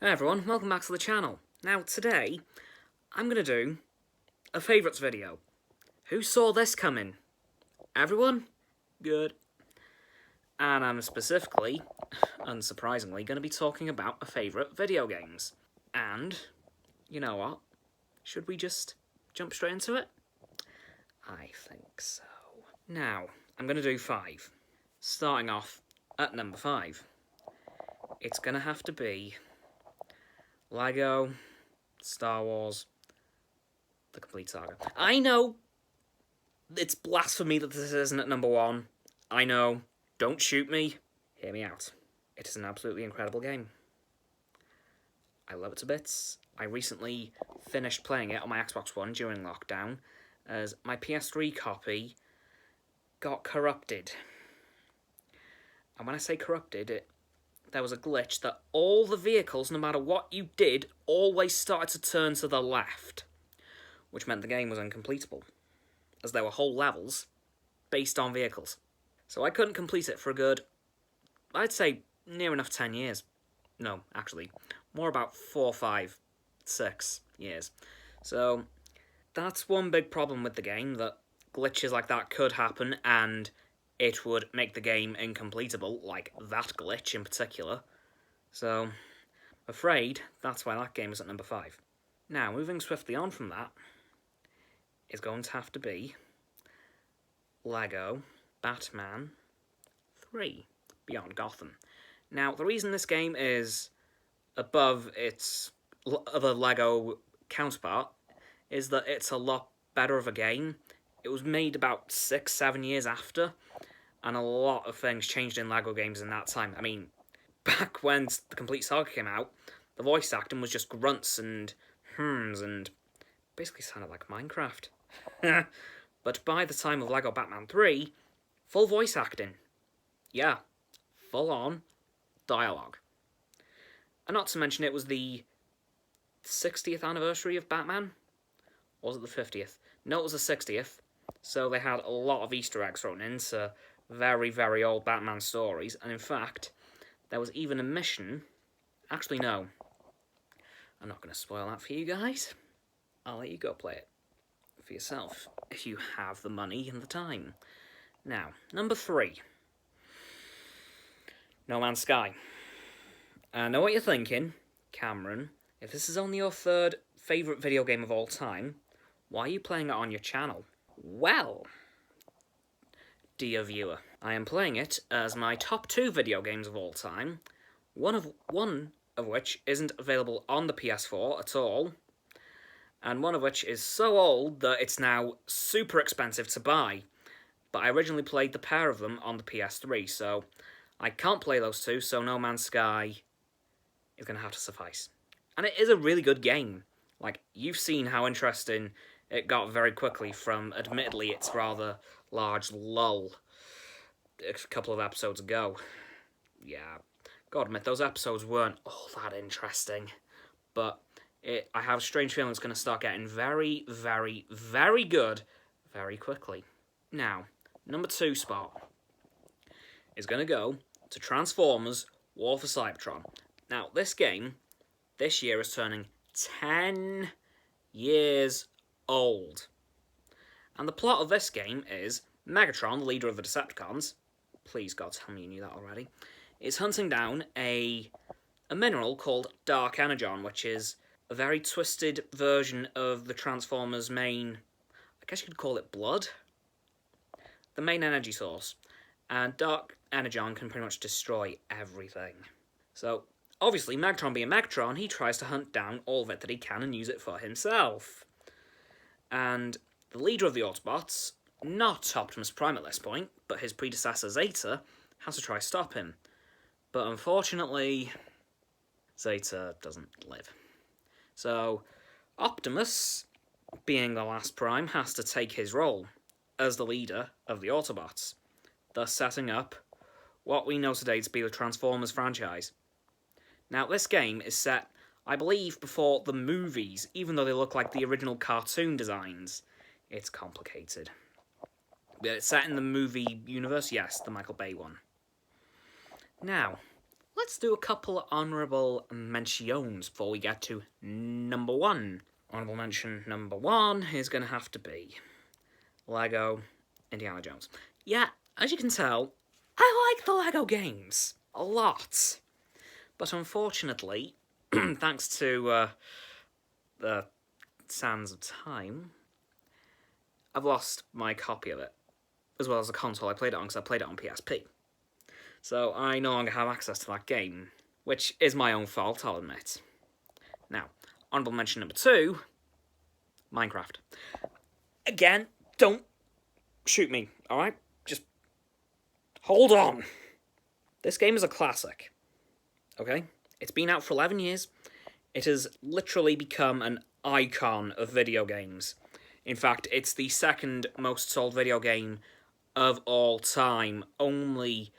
Hey everyone, welcome back to the channel. Now today, I'm going to do a favourites video. Who saw this coming? Everyone? Good. And I'm specifically, unsurprisingly, going to be talking about my favourite video games. And, you know what? Should we just jump straight into it? I think so. Now, I'm going to do 5. Starting off at number 5. It's going to have to be Lego Star Wars The Complete Saga. I know it's blasphemy that this isn't at number 1. I know. Don't shoot me. Hear me out. It is an absolutely incredible game. I love it to bits. I recently finished playing it on my Xbox One during lockdown, as my PS3 copy got corrupted. And when I say corrupted, there was a glitch that all the vehicles, no matter what you did, always started to turn to the left, which meant the game was uncompletable, as there were whole levels based on vehicles. So I couldn't complete it for a good, I'd say, near enough 10 years. No, actually, more about 4, 5, 6 years. So that's one big problem with the game, that glitches like that could happen and it would make the game incompletable, like that glitch in particular. So, I'm afraid that's why that game is at number 5. Now, moving swiftly on from that, is going to have to be Lego Batman 3 Beyond Gotham. Now, the reason this game is above its other Lego counterpart is that it's a lot better of a game. It was made about 6, 7 years after, and a lot of things changed in Lego games in that time. I mean, back when the Complete Saga came out, the voice acting was just grunts and hums and basically sounded like Minecraft. But by the time of Lego Batman 3, full voice acting. Yeah, full on dialogue. And not to mention it was the 60th anniversary of Batman. Or was it the 50th? No, it was the 60th. So they had a lot of Easter eggs thrown into very, very old Batman stories. And in fact, there was even a mission. Actually, no. I'm not going to spoil that for you guys. I'll let you go play it for yourself, if you have the money and the time. Now, number 3. No Man's Sky. I know what you're thinking, Cameron. If this is only your 3rd favourite video game of all time, why are you playing it on your channel? Well, dear viewer, I am playing it as my top 2 video games of all time, one of which isn't available on the PS4 at all, and one of which is so old that it's now super expensive to buy. But I originally played the pair of them on the PS3, so I can't play those two, so No Man's Sky is going to have to suffice. And it is a really good game. Like, you've seen how interesting it got very quickly from, admittedly, its rather large lull a couple of episodes ago. Yeah, gotta admit, those episodes weren't all that interesting. But I have a strange feeling it's going to start getting very, very, very good very quickly. Now, number 2 spot is going to go to Transformers War for Cybertron. Now, this game, this year, is turning 10 years old. And the plot of this game is Megatron, the leader of the Decepticons, please God tell me you knew that already, is hunting down a mineral called Dark Energon, which is a very twisted version of the Transformers' main, I guess you could call it blood? The main energy source. And Dark Energon can pretty much destroy everything. So, obviously, Megatron being Megatron, he tries to hunt down all of it that he can and use it for himself. And the leader of the Autobots, not Optimus Prime at this point, but his predecessor Zeta, has to try to stop him. But unfortunately, Zeta doesn't live. So, Optimus, being the last Prime, has to take his role as the leader of the Autobots, thus setting up what we know today to be the Transformers franchise. Now, this game is set, I believe, before the movies, even though they look like the original cartoon designs. It's complicated. But it's set in the movie universe, yes, the Michael Bay one. Now, let's do a couple of honourable mentions before we get to number one. Honourable mention number one is going to have to be Lego Indiana Jones. Yeah, as you can tell, I like the Lego games a lot. But unfortunately, thanks to the sands of time, I've lost my copy of it, as well as the console I played it on, because I played it on PSP. So I no longer have access to that game, which is my own fault, I'll admit. Now, honourable mention number two, Minecraft. Again, don't shoot me, alright? Just hold on. This game is a classic, okay? It's been out for 11 years. It has literally become an icon of video games. In fact, it's the second most sold video game of all time, only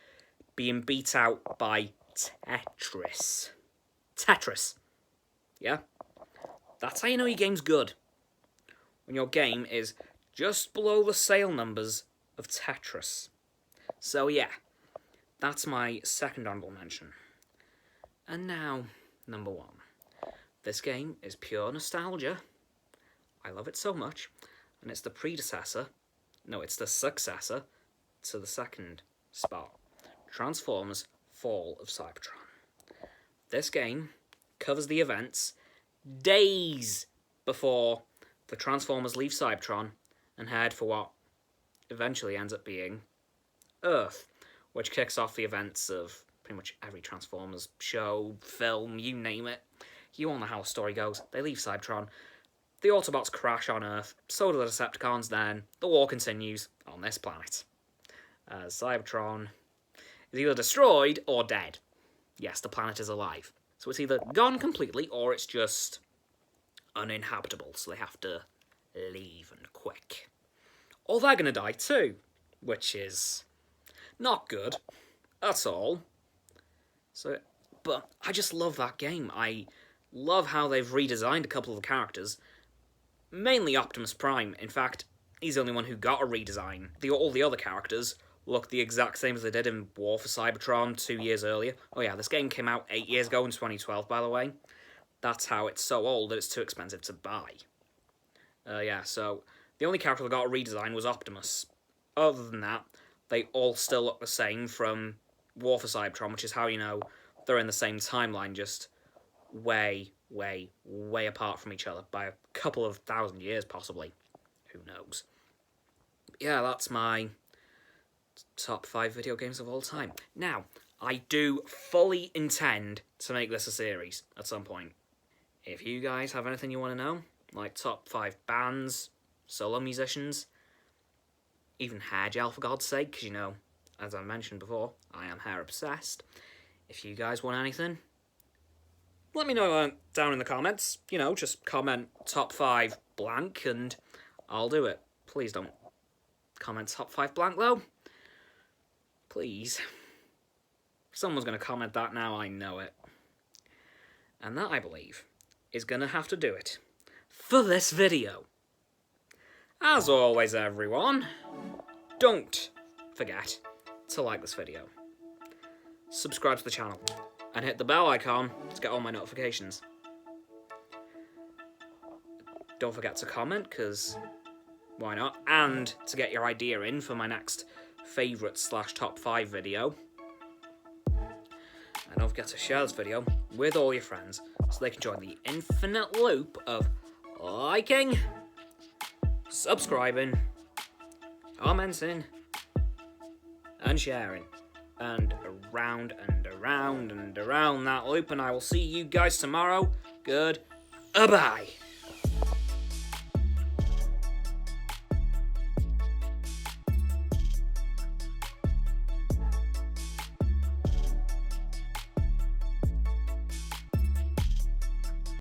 being beat out by Tetris. Tetris. Yeah? That's how you know your game's good. When your game is just below the sale numbers of Tetris. So yeah, that's my second honourable mention. And now, number one. This game is pure nostalgia. I love it so much. And it's the successor to the second spot. Transformers Fall of Cybertron. This game covers the events days before the Transformers leave Cybertron and head for what eventually ends up being Earth, which kicks off the events of pretty much every Transformers show, film, you name it. You all know how the story goes. They leave Cybertron, the Autobots crash on Earth, so do the Decepticons, then the war continues on this planet. Cybertron is either destroyed or dead. Yes, the planet is alive. So it's either gone completely or it's just uninhabitable, so they have to leave and quick. Or they're going to die too, which is not good at all. But I just love that game. I love how they've redesigned a couple of the characters, mainly Optimus Prime. In fact, he's the only one who got a redesign. All the other characters look the exact same as they did in War for Cybertron 2 years earlier. Oh yeah, this game came out 8 years ago in 2012, by the way. That's how it's so old that it's too expensive to buy. So the only character that got a redesign was Optimus. Other than that, they all still look the same from War for Cybertron, which is how you know they're in the same timeline, just way, way, way apart from each other by a couple of thousand years, possibly. Who knows? Yeah, that's my top 5 video games of all time. Now, I do fully intend to make this a series at some point. If you guys have anything you want to know, like top 5 bands, solo musicians, even hair gel for God's sake, because you know, as I mentioned before, I am hair obsessed. If you guys want anything, let me know down in the comments. You know, just comment top 5 blank and I'll do it. Please don't comment top 5 blank though. Please. Someone's going to comment that now, I know it. And that, I believe, is going to have to do it for this video. As always, everyone, don't forget to like this video, subscribe to the channel, and hit the bell icon to get all my notifications. Don't forget to comment, because why not? And to get your idea in for my next favourite/top 5 video. And don't forget to share this video with all your friends so they can join the infinite loop of liking, subscribing, commenting, and sharing. And around and around and around that loop. And I will see you guys tomorrow. Goodbye.